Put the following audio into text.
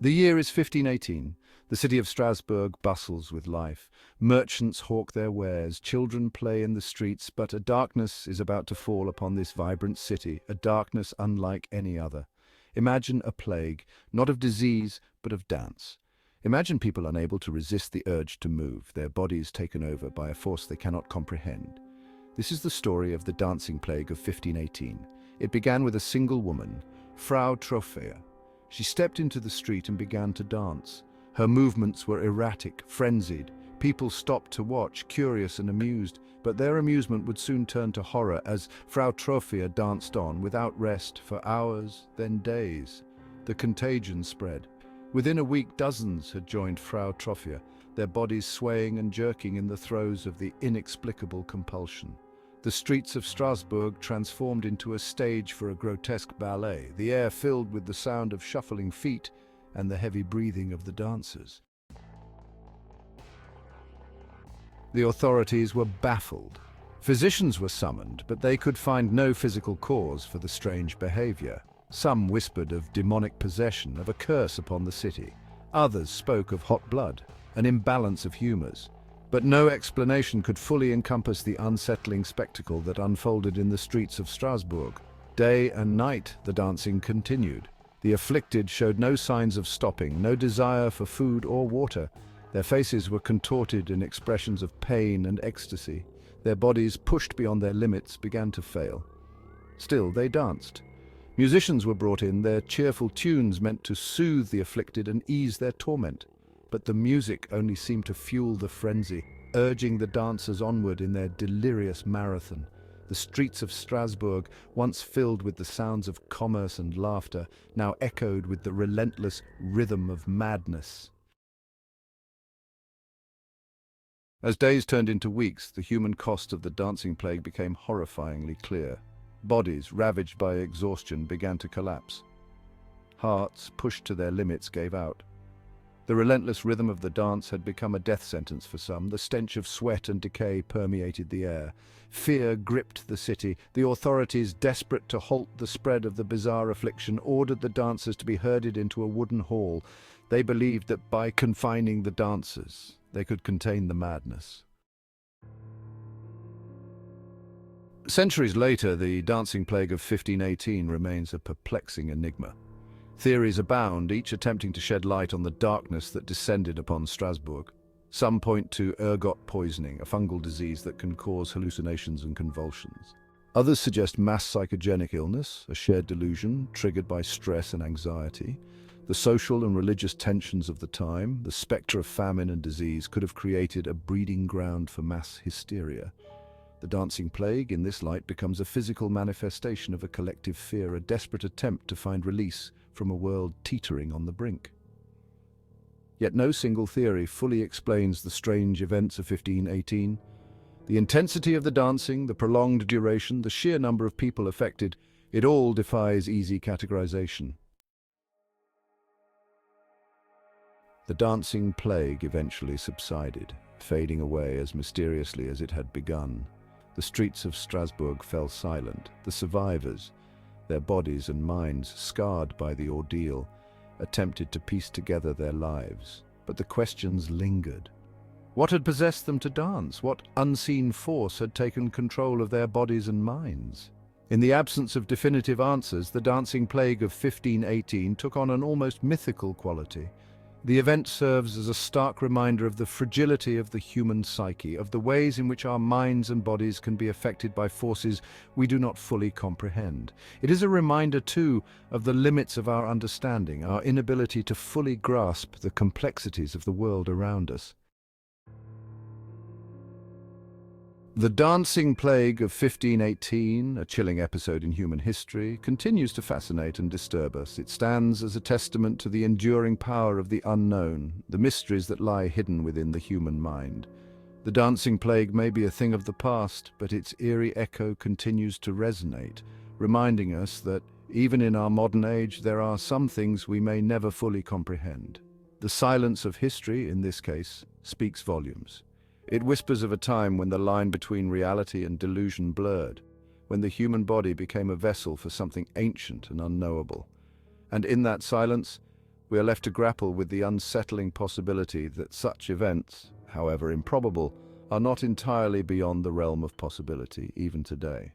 The year is 1518. The city of Strasbourg bustles with life. Merchants hawk their wares, children play in the streets, but a darkness is about to fall upon this vibrant city, a darkness unlike any other. Imagine a plague, not of disease, but of dance. Imagine people unable to resist the urge to move, their bodies taken over by a force they cannot comprehend. This is the story of the dancing plague of 1518. It began with a single woman, Frau Trophäa. She stepped into the street and began to dance. Her movements were erratic, frenzied. People stopped to watch, curious and amused, but their amusement would soon turn to horror as Frau Trophäa danced on without rest for hours, then days. The contagion spread. Within a week, dozens had joined Frau Trophäa, their bodies swaying and jerking in the throes of the inexplicable compulsion. The streets of Strasbourg transformed into a stage for a grotesque ballet, the air filled with the sound of shuffling feet and the heavy breathing of the dancers. The authorities were baffled. Physicians were summoned, but they could find no physical cause for the strange behavior. Some whispered of demonic possession, of a curse upon the city. Others spoke of hot blood, an imbalance of humors. But no explanation could fully encompass the unsettling spectacle that unfolded in the streets of Strasbourg. Day and night the dancing continued. The afflicted showed no signs of stopping, no desire for food or water. Their faces were contorted in expressions of pain and ecstasy. Their bodies, pushed beyond their limits, began to fail. Still, they danced. Musicians were brought in, their cheerful tunes meant to soothe the afflicted and ease their torment. But the music only seemed to fuel the frenzy, urging the dancers onward in their delirious marathon. The streets of Strasbourg, once filled with the sounds of commerce and laughter, now echoed with the relentless rhythm of madness. As days turned into weeks, the human cost of the dancing plague became horrifyingly clear. Bodies, ravaged by exhaustion, began to collapse. Hearts, pushed to their limits, gave out. The relentless rhythm of the dance had become a death sentence for some. The stench of sweat and decay permeated the air. Fear gripped the city. The authorities, desperate to halt the spread of the bizarre affliction, ordered the dancers to be herded into a wooden hall. They believed that by confining the dancers, they could contain the madness. Centuries later, the dancing plague of 1518 remains a perplexing enigma. Theories abound, each attempting to shed light on the darkness that descended upon Strasbourg. Some point to ergot poisoning, a fungal disease that can cause hallucinations and convulsions. Others suggest mass psychogenic illness, a shared delusion triggered by stress and anxiety. The social and religious tensions of the time, the spectre of famine and disease, could have created a breeding ground for mass hysteria. The dancing plague, in this light, becomes a physical manifestation of a collective fear, a desperate attempt to find release from a world teetering on the brink. Yet no single theory fully explains the strange events of 1518. The intensity of the dancing, the prolonged duration, the sheer number of people affected, it all defies easy categorization. The dancing plague eventually subsided, fading away as mysteriously as it had begun. The streets of Strasbourg fell silent. The survivors, their bodies and minds scarred by the ordeal, attempted to piece together their lives. But the questions lingered. What had possessed them to dance? What unseen force had taken control of their bodies and minds? In the absence of definitive answers, the dancing plague of 1518 took on an almost mythical quality. The event serves as a stark reminder of the fragility of the human psyche, of the ways in which our minds and bodies can be affected by forces we do not fully comprehend. It is a reminder, too, of the limits of our understanding, our inability to fully grasp the complexities of the world around us. The dancing plague of 1518, a chilling episode in human history, continues to fascinate and disturb us. It stands as a testament to the enduring power of the unknown, the mysteries that lie hidden within the human mind. The dancing plague may be a thing of the past, but its eerie echo continues to resonate, reminding us that, even in our modern age, there are some things we may never fully comprehend. The silence of history, in this case, speaks volumes. It whispers of a time when the line between reality and delusion blurred, when the human body became a vessel for something ancient and unknowable. And in that silence, we are left to grapple with the unsettling possibility that such events, however improbable, are not entirely beyond the realm of possibility, even today.